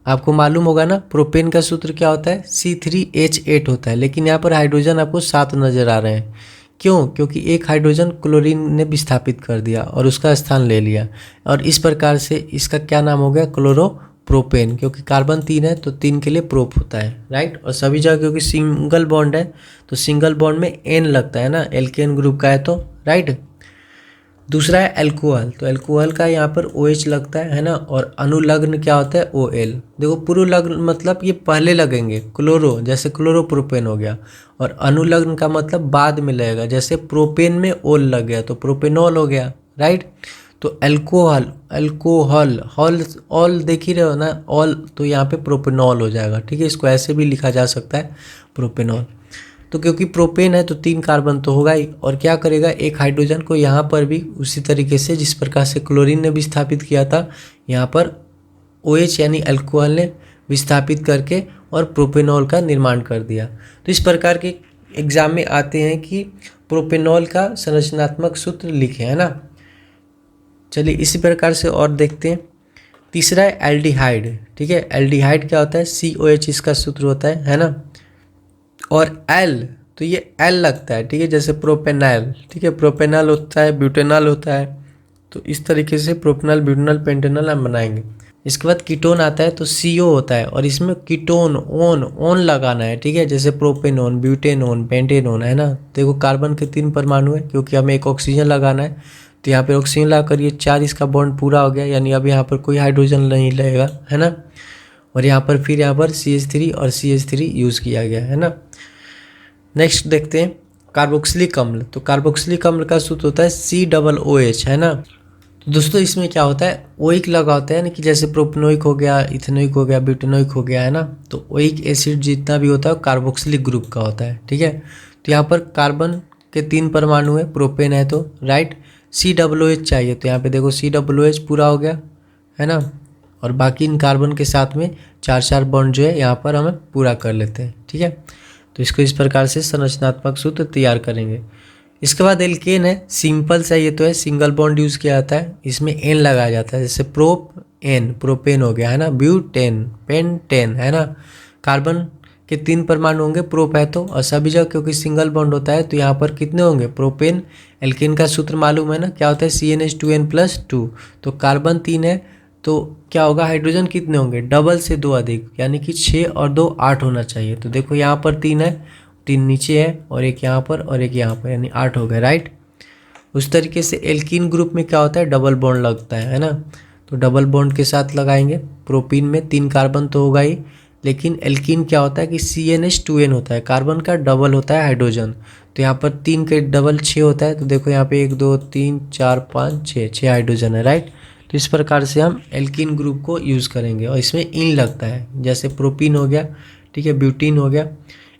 आपको मालूम होगा ना प्रोपेन का सूत्र क्या होता है, C3H8 होता है, लेकिन यहाँ पर हाइड्रोजन आपको 7 नजर आ रहे हैं, क्यों, क्योंकि एक हाइड्रोजन क्लोरीन ने विस्थापित कर दिया और उसका स्थान ले लिया, और इस प्रकार से इसका क्या नाम हो गया, क्लोरोप्रोपेन। क्योंकि कार्बन 3 है तो 3 के लिए प्रोप होता है, राइट। और सभी जगह क्योंकि सिंगल बॉन्ड है तो सिंगल बॉन्ड में N लगता है ना, एल्केन ग्रुप का है तो, राइट। दूसरा है अल्कोहल, तो अल्कोहल का यहाँ पर OH लगता है ना। और अनुलग्न क्या होता है, OL। देखो पूर्वलग्न मतलब ये पहले लगेंगे, क्लोरो जैसे क्लोरोप्रोपेन हो गया, और अनुलग्न का मतलब बाद में लगेगा, जैसे प्रोपेन में ओल लग गया तो प्रोपेनॉल हो गया, राइट। तो अल्कोहल, अल्कोहल, हॉल, ऑल देख ही रहे हो ना, ऑल, तो यहाँ पे प्रोपेनॉल हो जाएगा, ठीक है। इसको ऐसे भी लिखा जा सकता है, प्रोपेनॉल। तो क्योंकि प्रोपेन है तो 3 कार्बन तो होगा ही, और क्या करेगा, एक हाइड्रोजन को यहाँ पर भी उसी तरीके से जिस प्रकार से क्लोरीन ने विस्थापित किया था, यहाँ पर OH यानी अल्कोहल ने विस्थापित करके और प्रोपेनॉल का निर्माण कर दिया। तो इस प्रकार के एग्जाम में आते हैं कि प्रोपेनॉल का संरचनात्मक सूत्र लिखे, है ना। चलिए इसी प्रकार से और देखते हैं। तीसरा है एल्डिहाइड, ठीक है। एल्डिहाइड क्या होता है, COH इसका सूत्र होता है ना। और L, तो ये L लगता है, ठीक है, जैसे प्रोपेनॉल, ठीक है, प्रोपेनॉल होता है, ब्यूटेनॉल होता है। तो इस तरीके से प्रोपेनॉल, ब्यूटेनॉल, पेंटेनॉल हम बनाएंगे। इसके बाद कीटोन आता है तो CO होता है, और इसमें कीटोन ओन लगाना है, ठीक है, जैसे प्रोपेनोन, ब्यूटेनोन, पेंटेनोन, है ना। देखो कार्बन के 3 परमाणु है, क्योंकि हमें एक ऑक्सीजन लगाना है, तो यहाँ पे ऑक्सीजन ला कर ये 4 इसका बॉन्ड पूरा हो गया, यानी अब यहाँ पर कोई हाइड्रोजन नहीं लगेगा, है ना। और यहाँ पर फिर यहाँ पर CH3 और CH3 यूज़ किया गया है ना। नेक्स्ट देखते हैं कार्बोक्सिलिक अम्ल, तो कार्बोक्सिलिक अम्ल का सूत्र होता है COOH, है ना। तो दोस्तों इसमें क्या होता है, ओइक लगा होता है, यानी कि जैसे प्रोपेनोइक हो गया, इथेनोइक हो गया, ब्यूटेनोइक हो गया, है ना। तो ओइक एसिड जितना भी होता है कार्बोक्सिलिक ग्रुप का होता है, ठीक है। तो यहाँ पर कार्बन के 3 परमाणु है, प्रोपेन है तो, राइट। COOH चाहिए, तो यहाँ पे देखो COOH पूरा हो गया, है ना। और बाकी इन कार्बन के साथ में 4 बॉन्ड जो है यहाँ पर हमें पूरा कर लेते हैं, ठीक है। तो इसको इस प्रकार से संरचनात्मक सूत्र तैयार करेंगे। इसके बाद एल्केन है, सिंपल सा ये तो है, सिंगल बॉन्ड यूज़ किया जाता है, इसमें एन लगाया जाता है, जैसे एन प्रोपेन हो गया है ना, ब्यूटेन, पेंटेन है ना। कार्बन के 3 परमाणु होंगे, प्रोप है तो, और सभी जगह क्योंकि सिंगल बॉन्ड होता है तो यहाँ पर कितने होंगे, प्रोपेन। एल्केन का सूत्र मालूम है ना, क्या होता है, CnH2n+2। तो कार्बन 3 है तो क्या होगा, हाइड्रोजन कितने होंगे, डबल से 2 अधिक, यानी कि 6 और 2 8 होना चाहिए। तो देखो यहाँ पर 3 है, 3 नीचे है, और एक यहाँ पर और एक यहाँ पर, यानी 8 हो गए, राइट। उस तरीके से एल्कीन ग्रुप में क्या होता है, डबल बॉन्ड लगता है ना। तो डबल बॉन्ड के साथ लगाएंगे, प्रोपीन में 3 कार्बन तो होगा ही, लेकिन एल्कीन क्या होता है कि CnH2n होता है, कार्बन का डबल होता है हाइड्रोजन। तो यहाँ पर 3 के डबल 6 होता है, तो देखो यहाँ पे 1 2 3 4 5 6 हाइड्रोजन है, राइट। तो इस प्रकार से हम एल्कीन ग्रुप को यूज़ करेंगे, और इसमें इन लगता है, जैसे प्रोपीन हो गया, ठीक है, ब्यूटीन हो गया।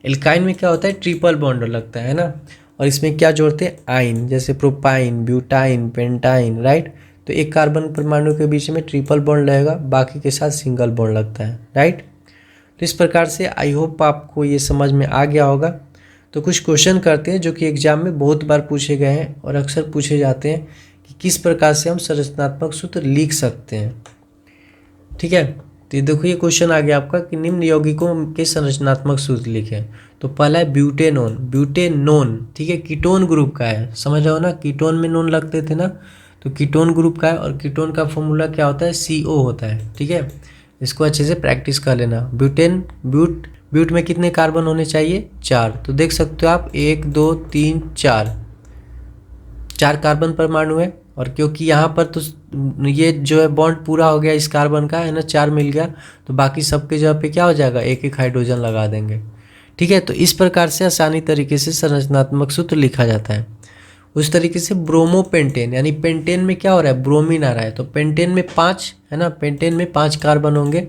एल्काइन में क्या होता है, ट्रिपल बॉन्ड लगता है ना, और इसमें क्या जोड़ते हैं, आइन, जैसे प्रोपाइन, ब्यूटाइन, पेंटाइन, राइट। तो एक कार्बन परमाणु के बीच में ट्रिपल बॉन्ड लगेगा, बाकी के साथ सिंगल बॉन्ड लगता है, राइट। तो इस प्रकार से आई होप आपको ये समझ में आ गया होगा। तो कुछ क्वेश्चन करते हैं जो कि एग्जाम में बहुत बार पूछे गए हैं और अक्सर पूछे जाते हैं कि किस प्रकार से हम संरचनात्मक सूत्र लिख सकते हैं, ठीक है। तो ये देखो, ये क्वेश्चन आ गया आपका कि निम्न यौगिकों के संरचनात्मक सूत्र लिखें। तो पहला है ब्यूटेनोन, ब्यूटेनोन, ठीक है, कीटोन ग्रुप का है, समझ रहे हो ना, कीटोन में नोन लगते थे ना, तो कीटोन ग्रुप का है, और कीटोन का फॉर्मूला क्या होता है, CO होता है, ठीक है। इसको अच्छे से प्रैक्टिस कर लेना। ब्यूट में कितने कार्बन होने चाहिए, 4। तो देख सकते हो आप 1 2 3 4 कार्बन परमाणु है, और क्योंकि यहाँ पर तो ये जो है बॉन्ड पूरा हो गया इस कार्बन का, है ना, 4 मिल गया, तो बाकी सबके जगह पे क्या हो जाएगा, एक एक हाइड्रोजन लगा देंगे, ठीक है। तो इस प्रकार से आसानी तरीके से संरचनात्मक सूत्र लिखा जाता है। उस तरीके से ब्रोमोपेंटेन, यानी पेंटेन में क्या हो रहा है, ब्रोमीन आ रहा है, तो पेंटेन में 5 है ना, पेंटेन में 5 कार्बन होंगे,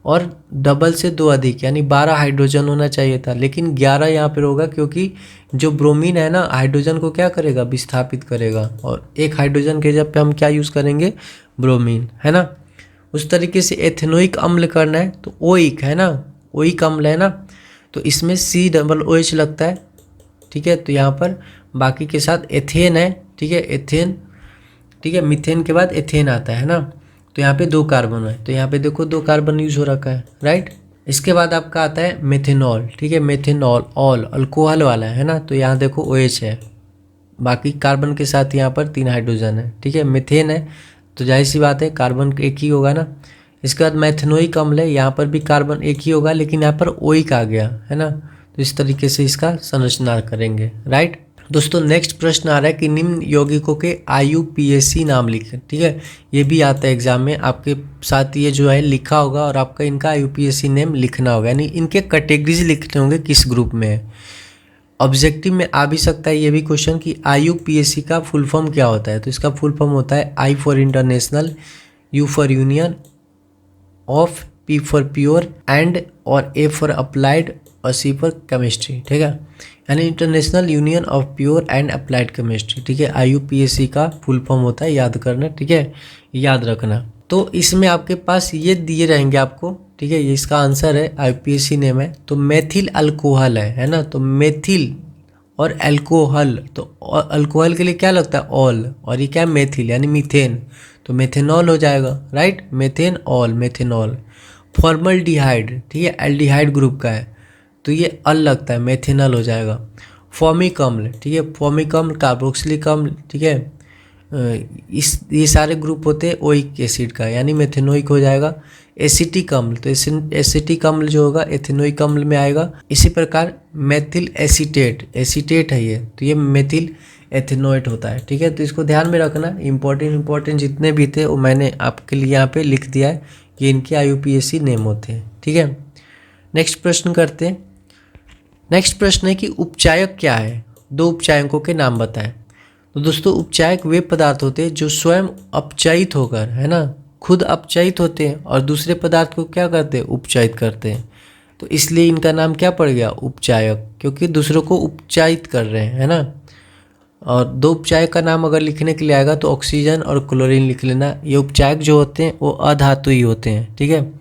और डबल से 2 अधिक, यानी 12 हाइड्रोजन होना चाहिए था, लेकिन 11 यहाँ पर होगा, क्योंकि जो ब्रोमीन है ना, हाइड्रोजन को क्या करेगा, विस्थापित करेगा, और एक हाइड्रोजन के जगह पे हम क्या यूज़ करेंगे, ब्रोमीन, है ना। उस तरीके से एथेनोइक अम्ल करना है, तो ओइक है ना, ओइक अम्ल है ना, तो इसमें COOH लगता है, ठीक है। तो यहाँ पर बाकी के साथ एथेन है, ठीक है, एथेन, ठीक है, मीथेन के बाद एथेन आता है ना, तो यहाँ पे 2 कार्बन है, तो यहाँ पे देखो 2 कार्बन यूज हो रखा है, राइट। इसके बाद आपका आता है मेथेनॉल, ठीक है, मेथेनॉल, ऑल अल्कोहल वाला है ना, तो यहाँ देखो OH है, बाकी कार्बन के साथ यहाँ पर 3 हाइड्रोजन है, ठीक है। मीथेन है तो जाहिर सी बात है कार्बन एक ही होगा ना। इसके बाद मैथेनोइक अम्ल है, यहाँ पर भी कार्बन एक ही होगा, लेकिन यहाँ पर ओइक आ गया है ना, तो इस तरीके से इसका संरचना करेंगे, राइट। दोस्तों नेक्स्ट प्रश्न आ रहा है कि निम्न यौगिकों के IUPAC नाम लिखें, ठीक है। ये भी आता है एग्जाम में, आपके साथ ये जो है लिखा होगा, और आपका इनका IUPAC नेम लिखना होगा, यानी इनके कैटेगरीज लिखने होंगे किस ग्रुप में है। ऑब्जेक्टिव में आ भी सकता है ये भी क्वेश्चन कि IUPAC का फुल फॉर्म क्या होता है, तो इसका फुल फॉर्म होता है I for international, U for union, of, P for pure, and और A फॉर अप्लाइड, और C फॉर केमिस्ट्री, ठीक है, यानी international union of pure and applied chemistry, ठीक है। IUPAC का फुल फॉर्म होता है, याद करना, ठीक है, याद रखना। तो इसमें आपके पास ये दिए रहेंगे आपको, ठीक है, ये इसका आंसर है, IUPAC नेम है, तो मेथिल अल्कोहल है ना, तो मेथिल और अल्कोहल, तो अल्कोहल के लिए क्या लगता है, ऑल, और ये क्या है, मेथिल यानी मीथेन, तो मेथेनॉल हो जाएगा, right, methane all, methanol. Formaldehyde, ठीक है, एल्डिहाइड ग्रुप का है, तो ये अल लगता है, मेथेनॉल हो जाएगा। फॉर्मिक अम्ल, ठीक है, फॉर्मिक अम्ल, कार्बोक्सिलिक अम्ल, ठीक है, ये सारे ग्रुप होते हैं ओइक एसिड का, यानी मेथेनोइक हो जाएगा। एसिटिक अम्ल, तो एसिटिक अम्ल जो होगा एथेनोइक अम्ल में आएगा। इसी प्रकार मेथिल एसीटेट, एसीटेट है ये, तो ये मेथिल एथेनोएट होता है, ठीक है। तो इसको ध्यान में रखना, इंपॉर्टेंट जितने भी थे वो मैंने आपके लिए यहाँ पे लिख दिया है, ये इनके IUPAC नेम होते हैं, ठीक है। नेक्स्ट प्रश्न करते हैं। नेक्स्ट प्रश्न है कि उपचायक क्या है, 2 उपचायकों के नाम बताएं। तो दोस्तों उपचायक वे पदार्थ होते हैं जो स्वयं अपचयित होकर, है ना, खुद अपचयित होते हैं और दूसरे पदार्थ को क्या करते हैं, उपचयित करते हैं, तो इसलिए इनका नाम क्या पड़ गया, उपचायक, क्योंकि दूसरों को उपचयित कर रहे हैं, है ना। और 2 उपचायक का नाम अगर लिखने के लिए आएगा तो ऑक्सीजन और क्लोरीन लिख लेना। ये उपचायक जो होते हैं वो अधातु ही होते हैं, ठीक है,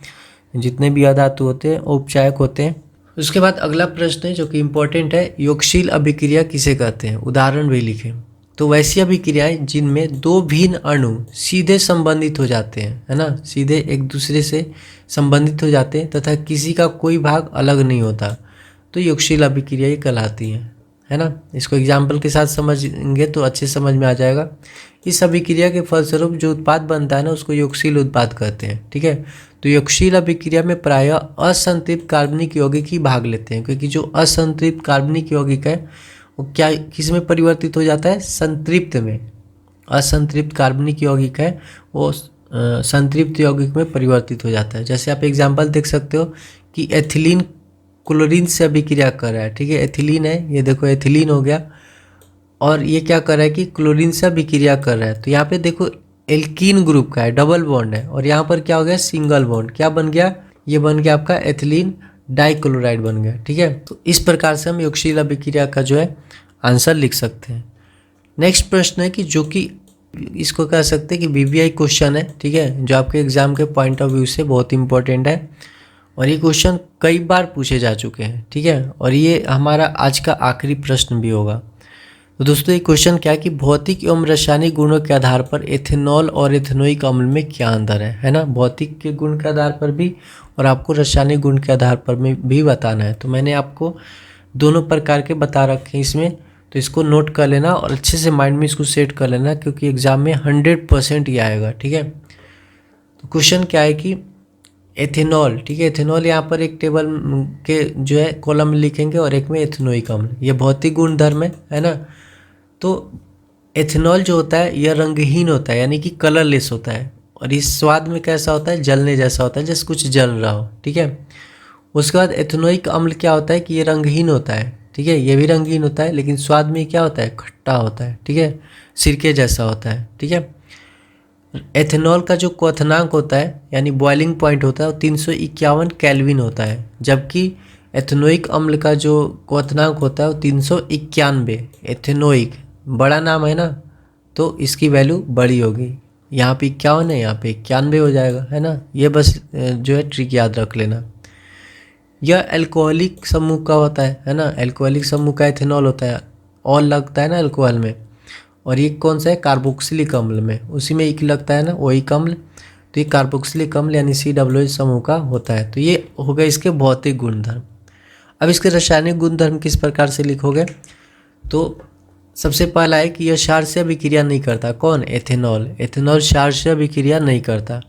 जितने भी अधातु होते हैं वो उपचायक होते हैं। उसके बाद अगला प्रश्न है जो कि इम्पोर्टेंट है, योगशील अभिक्रिया किसे कहते हैं, उदाहरण भी लिखें। तो वैसी अभिक्रियाएं जिनमें दो भिन्न अणु सीधे संबंधित हो जाते हैं, है ना, सीधे एक दूसरे से संबंधित हो जाते हैं तथा किसी का कोई भाग अलग नहीं होता, तो योगशील अभिक्रिया ये कहलाती हैं, है ना। इसको एग्जाम्पल के साथ समझेंगे तो अच्छे समझ में आ जाएगा। इस अभिक्रिया के फलस्वरूप जो उत्पाद बनता है ना, उसको योगशील उत्पाद कहते हैं, ठीक है। तो योगशील अभिक्रिया में प्रायः असंतृप्त कार्बनिक यौगिक ही भाग लेते हैं, क्योंकि जो असंतृप्त कार्बनिक यौगिक है वो क्या किस में परिवर्तित हो जाता है, संतृप्त में। असंतृप्त कार्बनिक यौगिक है वो संतृप्त यौगिक में परिवर्तित हो जाता है। जैसे आप एग्जाम्पल देख सकते हो कि एथिलीन क्लोरीन से अभिक्रिया कर रहा है, ठीक है, एथिलीन है, ये देखो एथिलीन हो गया, और ये क्या कर रहा है कि क्लोरीन से अभिक्रिया कर रहा है। तो यहाँ पे देखो एल्कीन ग्रुप का है, डबल बॉन्ड है, और यहाँ पर क्या हो गया, सिंगल बॉन्ड, क्या बन गया, ये बन गया आपका एथिलीन डाइक्लोराइड बन गया, ठीक है। तो इस प्रकार से हम योगशील अभिक्रिया का जो है आंसर लिख सकते हैं। नेक्स्ट प्रश्न है कि जो कि इसको कह सकते हैं कि बीबीआई क्वेश्चन है, ठीक है, जो आपके एग्जाम के पॉइंट ऑफ व्यू से बहुत इंपॉर्टेंट है, और ये क्वेश्चन कई बार पूछे जा चुके हैं, ठीक है, और ये हमारा आज का आखिरी प्रश्न भी होगा। तो दोस्तों ये क्वेश्चन क्या है कि भौतिक एवं रासायनिक गुणों के आधार पर एथेनॉल और एथेनोइक अम्ल में क्या अंतर है ना। भौतिक के गुण के आधार पर भी और आपको रासायनिक गुण के आधार पर भी बताना है। तो मैंने आपको दोनों प्रकार के बता रखे हैं इसमें, तो इसको नोट कर लेना और अच्छे से माइंड में इसको सेट कर लेना, क्योंकि एग्जाम में 100% ये आएगा, ठीक है। तो क्वेश्चन क्या है कि एथेनॉल, ठीक है, एथेनॉल यहाँ पर एक टेबल के जो है कॉलम में लिखेंगे और एक में एथेनोइक अम्ल, ये भौतिक गुणधर्म है ना। तो एथेनॉल जो होता है यह रंगहीन होता है, यानी कि कलरलेस होता है, और इस स्वाद में कैसा होता है, जलने जैसा होता है, जैसे कुछ जल रहा हो, ठीक है। उसके बाद एथेनोइक अम्ल क्या होता है कि ये रंगहीन होता है, ठीक है, ये भी रंगहीन होता है, लेकिन स्वाद में क्या होता है, खट्टा होता है, ठीक है, सिरके जैसा होता है, ठीक है। एथेनॉल का जो क्वथनांक होता है यानी बॉइलिंग पॉइंट होता है वो 351 केल्विन होता है, जबकि एथेनोइक अम्ल का जो क्वथनांक होता है वो 391। एथेनोइक बड़ा नाम है ना, तो इसकी वैल्यू बड़ी होगी, यहाँ पे 51 है, यहाँ पे 91 हो जाएगा, है ना। ये बस जो है ट्रिक याद रख लेना। यह एल्कोहलिक समूह का होता है ना, एल्कोहलिक समूह का एथेनॉल होता है, ऑल लगता है ना अल्कोहल में, और ये कौन सा है, कार्बोक्सिलिक अम्ल में, उसी में एक लगता है ना, वही अम्ल, तो ये कार्बोक्सिलिक अम्ल यानी COOH समूह का होता है। तो ये हो गए इसके भौतिक गुणधर्म। अब इसके रासायनिक गुणधर्म किस प्रकार से लिखोगे, तो सबसे पहला है कि यह क्षार से अभिक्रिया नहीं करता, कौन, एथेनॉल, एथेनॉल क्षार से अभिक्रिया नहीं करता,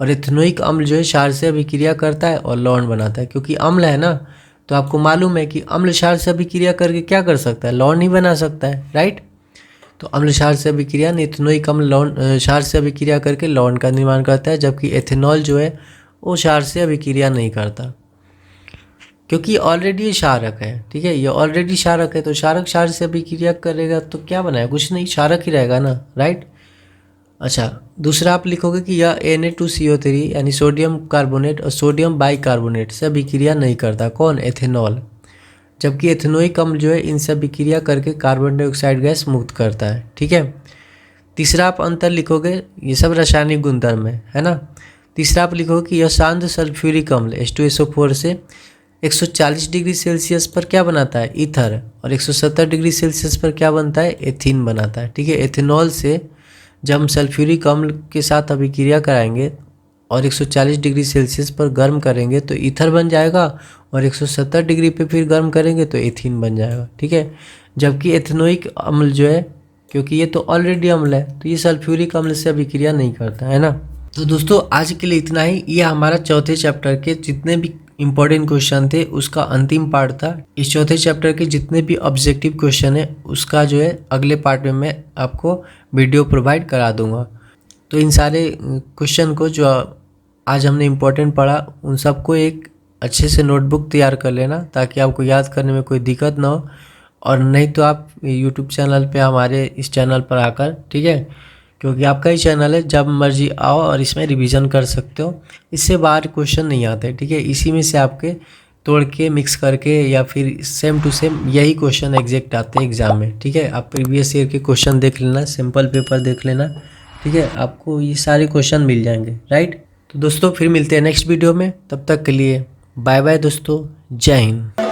और एथेनोइक अम्ल जो है क्षार से अभिक्रिया करता है और लवण बनाता है, क्योंकि अम्ल है ना, तो आपको मालूम है कि अम्ल क्षार से अभिक्रिया करके क्या कर सकता है, लवण ही बना सकता है, राइट। तो अम्ल क्षार से अभिक्रिया, एथेनोइक अम्ल लवण क्षार से अभिक्रिया करके लवण का निर्माण करता है, जबकि एथेनॉल जो है वो क्षार से अभिक्रिया नहीं करता, क्योंकि ऑलरेडी क्षारक है, ठीक है, ये ऑलरेडी क्षारक है, तो क्षारक क्षार से अभिक्रिया करेगा तो क्या बनाएगा, कुछ नहीं, क्षारक ही रहेगा ना, राइट। अच्छा, दूसरा आप लिखोगे कि यह Na2CO3 यानी सोडियम कार्बोनेट और सोडियम बाइकार्बोनेट से अभिक्रिया नहीं करता, कौन, एथेनॉल, जबकि एथेनोइक अम्ल जो है इनसे अभिक्रिया करके कार्बन डाइऑक्साइड गैस मुक्त करता है, ठीक है। तीसरा आप अंतर लिखोगे, ये सब रासायनिक गुणधर्म है ना। तीसरा आप लिखोगे कि यह शांत सल्फ्यूरिक अम्ल H2SO4 से 140 डिग्री सेल्सियस पर क्या बनाता है, ईथर, और 170 डिग्री सेल्सियस पर क्या बनता है, एथीन बनाता है, ठीक है। एथेनॉल से जब हम सल्फ्यूरिक अम्ल के साथ अभिक्रिया कराएंगे और 140 डिग्री सेल्सियस पर गर्म करेंगे तो ईथर बन जाएगा, और 170 डिग्री पे फिर गर्म करेंगे तो एथीन बन जाएगा, ठीक है। जबकि एथेनोइक अम्ल जो है, क्योंकि ये तो ऑलरेडी अम्ल है, तो ये सल्फ्यूरिक अम्ल से अभिक्रिया नहीं करता, है ना। तो दोस्तों आज के लिए इतना ही, ये हमारा चौथे चैप्टर के जितने भी इंपॉर्टेंट क्वेश्चन थे उसका अंतिम पार्ट था। इस चौथे चैप्टर के जितने भी ऑब्जेक्टिव क्वेश्चन है उसका जो है अगले पार्ट में मैं आपको वीडियो प्रोवाइड करा दूंगा। तो इन सारे क्वेश्चन को जो आज हमने इम्पोर्टेंट पढ़ा उन सबको एक अच्छे से नोटबुक तैयार कर लेना, ताकि आपको याद करने में कोई दिक्कत ना हो, और नहीं तो आप यूट्यूब चैनल पे हमारे इस चैनल पर आकर, ठीक है, क्योंकि आपका ही चैनल है, जब मर्जी आओ और इसमें रिवीजन कर सकते हो, इससे बाहर क्वेश्चन नहीं आते, ठीक है। इसी में से आपके तोड़ के मिक्स करके या फिर सेम टू सेम यही क्वेश्चन एग्जैक्ट आते हैं एग्जाम में, ठीक है। आप प्रीवियस ईयर के क्वेश्चन देख लेना, सिंपल पेपर देख लेना, ठीक है, आपको ये सारे क्वेश्चन मिल जाएंगे, राइट। तो दोस्तों फिर मिलते हैं नेक्स्ट वीडियो में, तब तक के लिए बाय बाय दोस्तों। जय हिंद।